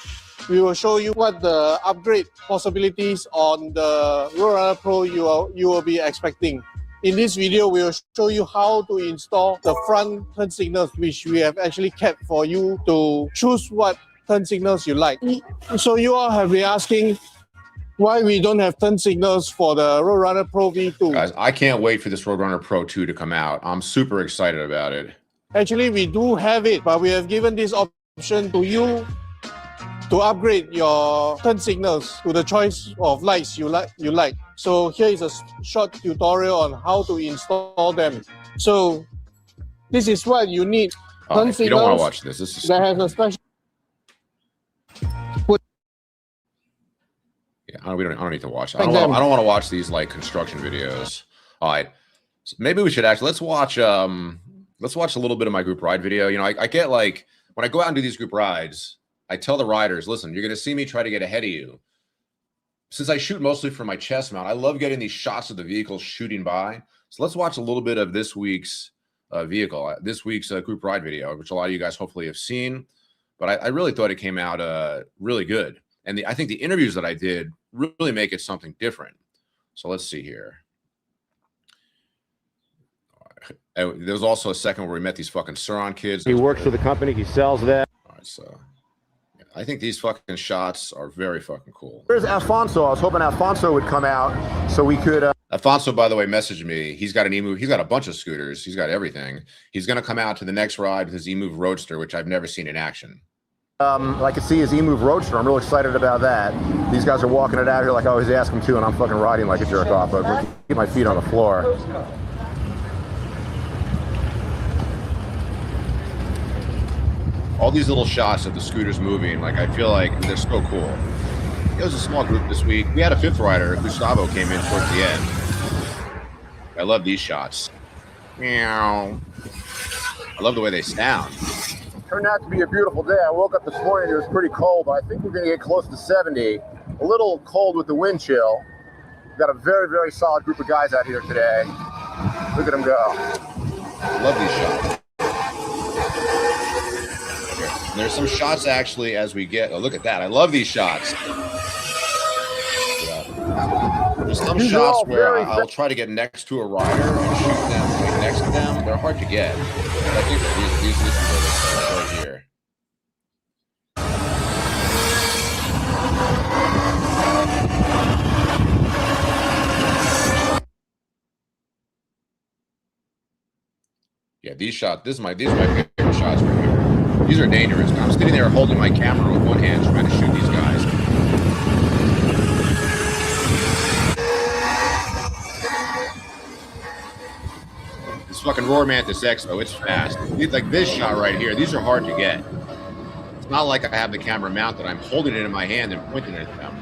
we will show you what the upgrade possibilities on the Roadrunner Pro you will be expecting. In this video, we'll show you how to install the front turn signals, which we have actually kept for you to choose what turn signals you like. So you all have been asking why we don't have turn signals for the Roadrunner Pro V2. Guys, I can't wait for this Roadrunner Pro 2 to come out. I'm super excited about it. Actually, we do have it, but we have given this option to you to upgrade your turn signals to the choice of lights you like. So here is a short tutorial on how to install them. So this is what you need. Turn signals. You don't want to watch this. This is that has a special. Yeah, I don't need to watch it. I don't want to watch these like construction videos. All right, so maybe we should actually let's watch a little bit of my group ride video. You know, I get like when I go out and do these group rides, I tell the riders, listen, you're going to see me try to get ahead of you. Since I shoot mostly from my chest mount, I love getting these shots of the vehicle shooting by. So let's watch a little bit of this week's group ride video, which a lot of you guys hopefully have seen. But I really thought it came out really good. And I think the interviews that I did really make it something different. So let's see here. There was also a second where we met these fucking Suron kids. He works for the company. He sells that. All right, so I think these fucking shots are very fucking cool. Where's Alfonso? I was hoping Alfonso would come out so we could. Alfonso, by the way, messaged me. He's got an eMove. He's got a bunch of scooters. He's got everything. He's going to come out to the next ride with his eMove Roadster, which I've never seen in action. I could see his eMove Roadster. I'm real excited about that. These guys are walking it out here like I always ask them to, and I'm fucking riding like a jerk off. But keep my feet on the floor. All these little shots of the scooters moving, like I feel like they're so cool. It was a small group this week. We had a fifth rider, Gustavo, came in towards the end. I love these shots. Meow. I love the way they sound. Turned out to be a beautiful day. I woke up this morning, it was pretty cold, but I think we're going to get close to 70. A little cold with the wind chill. We've got a very, very solid group of guys out here today. Look at them go. I love these shots. There's some shots actually as we get. Oh, look at that. I love these shots. Yeah. There's some shots where I'll try to get next to a rider and shoot them right next to them. They're hard to get. I think these are right here. Yeah, these shots. These are my favorite shots right here. These are dangerous. I'm sitting there holding my camera with one hand trying to shoot these guys. This fucking Voromotors Expo, it's fast. Like this shot right here, these are hard to get. It's not like I have the camera mounted. I'm holding it in my hand and pointing it at them.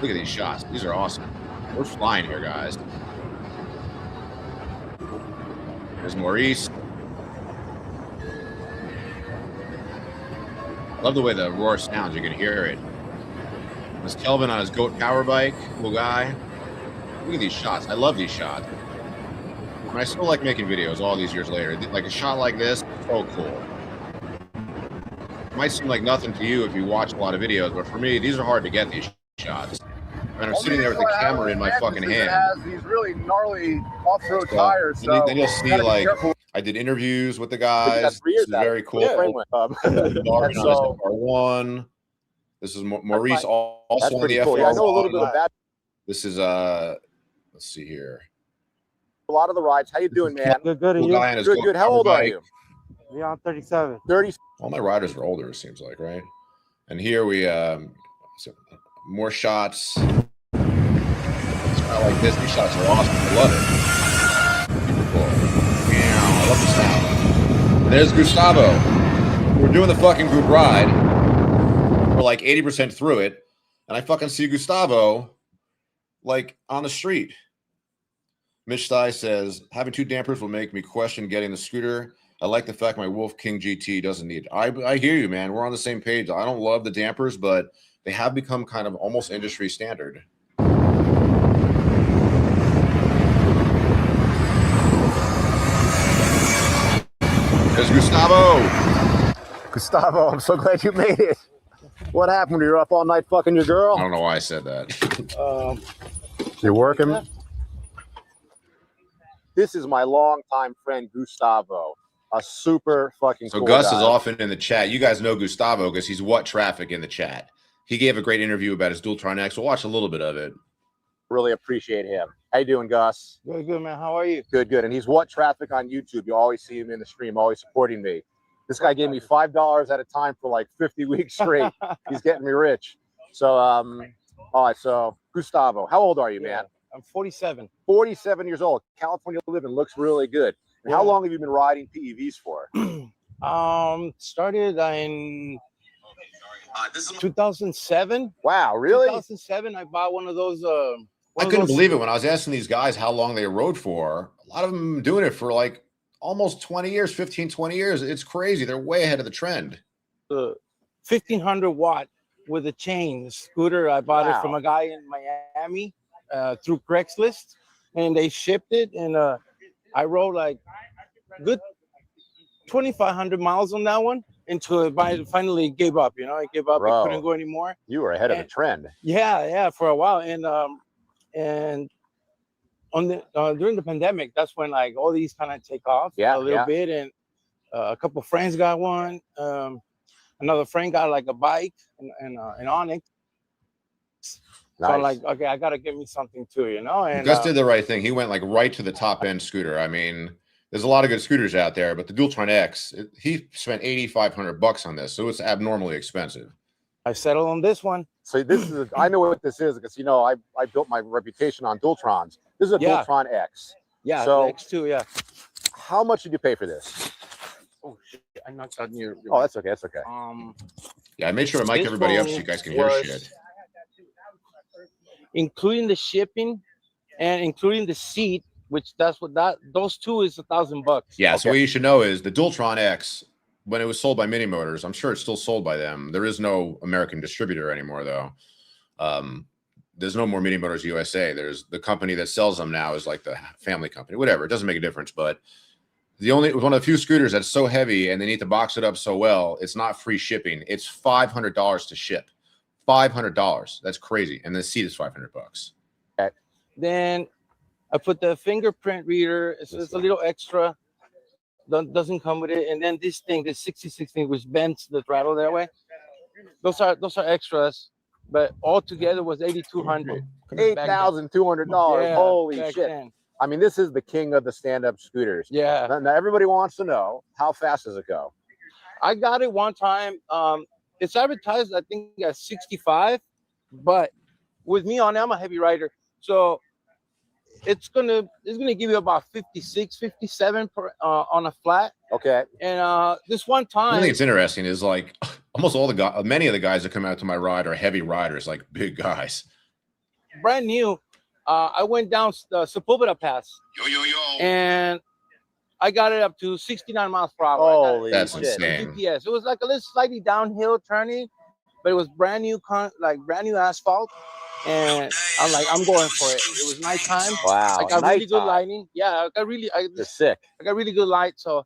Look at these shots. These are awesome. We're flying here, guys. There's Maurice. Love the way the roar sounds. You can hear it. There's Kelvin on his goat power bike. Cool guy. Look at these shots. I love these shots. And I still like making videos all these years later. Like a shot like this, so cool. It might seem like nothing to you if you watch a lot of videos, but for me, these are hard to get, these shots. And I'm sitting there with the camera in my fucking hand. It has these really gnarly off-road tires. So then you'll see, like, I did interviews with the guys. This is very cool. R1. This is Maurice also on the F1. Yeah, I know a little bit of that. This is let's see here. A lot of the rides. How you doing, man? Good. And you? Good. How old are you? Yeah, I'm 37. 30. All my riders are older, it seems like, right? And here we more shots. It's kind of like this. These shots are awesome. I love it. Super cool. I love the sound. There's Gustavo. We're doing the fucking group ride. We're like 80% through it. And I fucking see Gustavo like on the street. Mitch Thigh says, having two dampers will make me question getting the scooter. I like the fact my Wolf King GT doesn't need it. I hear you, man. We're on the same page. I don't love the dampers, but they have become kind of almost industry standard. There's Gustavo. Gustavo, I'm so glad you made it. What happened? You're up all night fucking your girl? I don't know why I said that. You're working? This is my longtime friend, Gustavo. A super fucking So cool Gus guy. is often in the chat. You guys know Gustavo because he's what traffic in the chat. He gave a great interview about his Dualtron X. We'll watch a little bit of it. Really appreciate him. How you doing, Gus? Good, good, man. How are you? Good, good. And he's what traffic on YouTube. You always see him in the stream, always supporting me. This guy gave me $5 at a time for like 50 weeks straight. He's getting me rich. So, all right. So, Gustavo, how old are you, man? I'm 47. 47 years old. California living looks really good. And how long have you been riding PEVs for? Started in 2007. Wow, really? 2007. I bought one of those. I couldn't believe it when I was asking these guys how long they rode for. A lot of them doing it for like almost 20 years, 15, 20 years. It's crazy. They're way ahead of the trend. The 1500 watt with a chain scooter. I bought it from a guy in Miami through Craigslist, and they shipped it. And I rode like good 2,500 miles on that one until I finally gave up. You know, I gave up. Bro, I couldn't go anymore. You were ahead of the trend. Yeah, for a while. And on the during the pandemic, that's when like all these kind of take off a little bit. And a couple of friends got one. Another friend got like a bike and an Onyx. Nice. So I'm like, okay, I gotta get me something too, you know. And Gus did the right thing. He went like right to the top end scooter. I mean, there's a lot of good scooters out there, but the Dualtron X, he spent $8,500 on this, so it's abnormally expensive. I settled on this one. So this is, I know what this is because, you know, I built my reputation on Dualtrons. This is a Dualtron X. Yeah, so X2, yeah. How much did you pay for this? Oh shit, I knocked out your Oh, that's okay, that's okay. Yeah, I made sure to mic everybody up so you guys can hear shit. Including the shipping and including the seat, which those two is $1,000. Yeah, okay. So what you should know is the Dualtron X, when it was sold by Mini Motors, I'm sure it's still sold by them. There is no American distributor anymore, though. There's no more Mini Motors USA. There's the company that sells them now is like the family company, whatever. It doesn't make a difference. But one of the few scooters that's so heavy and they need to box it up so well, it's not free shipping. It's $500 to ship. $500. That's crazy. And the seat is $500. Okay. Then I put the fingerprint reader. It's a little extra. Doesn't come with it. And then this thing, the 66 thing, which bends the throttle that way. Those are extras, but all together was $8,200. $8,200. Yeah, Holy shit! then. I mean, this is the king of the stand-up scooters. Yeah. Now everybody wants to know, how fast does it go? I got it one time. It's advertised, I think, at 65, but with me on it, I'm a heavy rider, so it's gonna give you about 56, 57 on a flat. Okay. And this one time, I think it's interesting is like almost all the guys, many of the guys that come out to my ride are heavy riders, like big guys. Brand new. I went down the Sepulveda Pass. And I got it up to 69 miles per hour. Holy that's shit. insane. GPS. It was like a little slightly downhill turning, but it was brand new, brand new asphalt. And I'm going for it. It was nighttime. Wow. I got really good lighting. Yeah, You're sick. I got really good light, so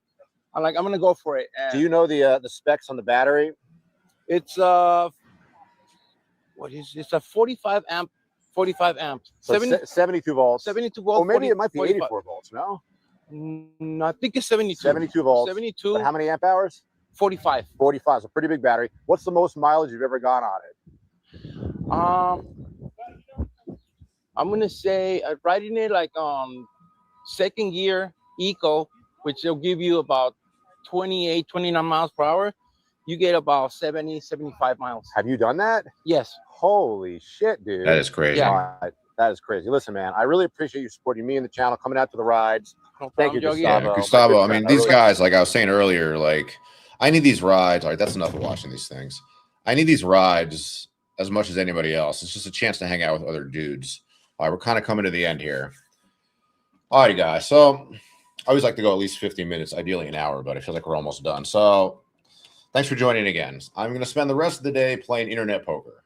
I'm gonna go for it. And do you know the specs on the battery? It's what is it's a 45 amp. So 72 volts. 72 volts. Oh, maybe 40, it might be 45. 84 volts. No. No, I think it's 72. 72 volts. 72. But how many amp hours? 45. 45. So pretty big battery. What's the most mileage you've ever gone on it? I'm gonna say riding it like second gear eco, which will give you about 28, 29 miles per hour. You get about 70, 75 miles. Have you done that? Yes. Holy shit, dude. That is crazy. Yeah. That is crazy. Listen, man, I really appreciate you supporting me and the channel, coming out to the rides. No Thank you, problem, Gustavo. Yeah, Gustavo, I mean, these guys, like I was saying earlier, like I need these rides. All right, that's enough of watching these things. I need these rides as much as anybody else. It's just a chance to hang out with other dudes. All right, we're kind of coming to the end here. All right, guys. So I always like to go at least 15 minutes, ideally an hour, but I feel like we're almost done. So thanks for joining again. I'm going to spend the rest of the day playing internet poker.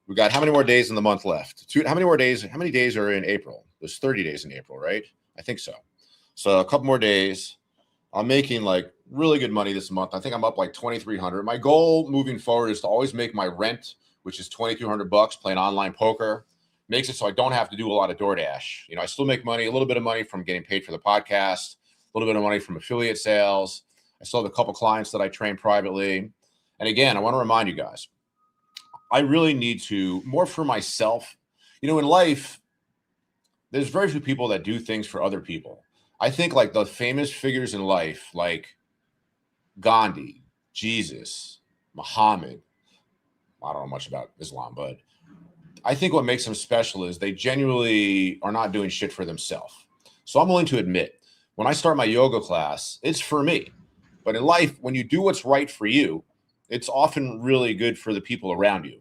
We got how many more days in the month left? How many more days? How many days are in April? There's 30 days in April, right? I think so. So a couple more days. I'm making like really good money this month. I think I'm up like 2,300. My goal moving forward is to always make my rent, which is $2,200 playing online poker. makes it so I don't have to do a lot of DoorDash. You know, I still make money, a little bit of money from getting paid for the podcast, a little bit of money from affiliate sales. I still have a couple clients that I train privately. And again, I want to remind you guys, I really need to, more for myself. You know, in life, there's very few people that do things for other people. I think like the famous figures in life, like Gandhi, Jesus, Muhammad, I don't know much about Islam, but I think what makes them special is they genuinely are not doing shit for themselves. So I'm willing to admit, when I start my yoga class, it's for me. But in life, when you do what's right for you, it's often really good for the people around you.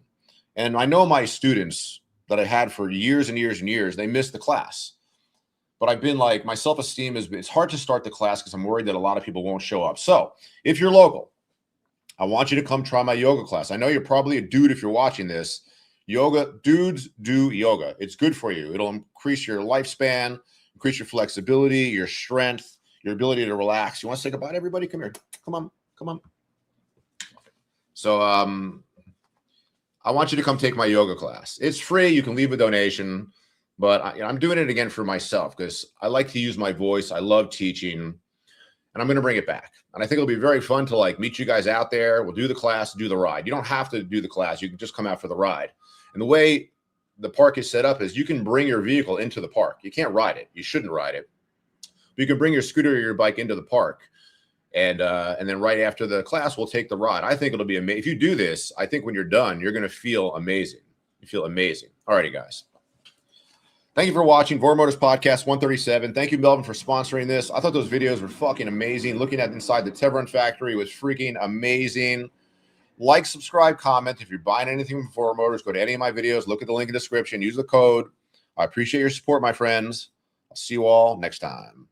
And I know my students that I had for years and years and years, they missed the class. But I've been like, my self-esteem it's hard to start the class because I'm worried that a lot of people won't show up. So if you're local, I want you to come try my yoga class. I know you're probably a dude if you're watching this. Yoga, dudes do yoga. It's good for you. It'll increase your lifespan, increase your flexibility, your strength, your ability to relax. You want to say goodbye to everybody? Come here. Come on. Come on. So I want you to come take my yoga class. It's free. You can leave a donation. But I'm doing it again for myself because I like to use my voice. I love teaching. And I'm going to bring it back. And I think it'll be very fun to like meet you guys out there. We'll do the class, do the ride. You don't have to do the class. You can just come out for the ride. And the way the park is set up is you can bring your vehicle into the park. You can't ride it. You shouldn't ride it. But you can bring your scooter or your bike into the park. And then right after the class, we'll take the ride. I think it'll be amazing. If you do this, I think when you're done, you're going to feel amazing. You feel amazing. All righty, guys. Thank you for watching Voromotors Podcast 137. Thank you, Melvin, for sponsoring this. I thought those videos were fucking amazing. Looking at inside the Tevron factory was freaking amazing. Like, subscribe, comment. If you're buying anything from Voromotors, go to any of my videos. Look at the link in the description. Use the code. I appreciate your support, my friends. I'll see you all next time.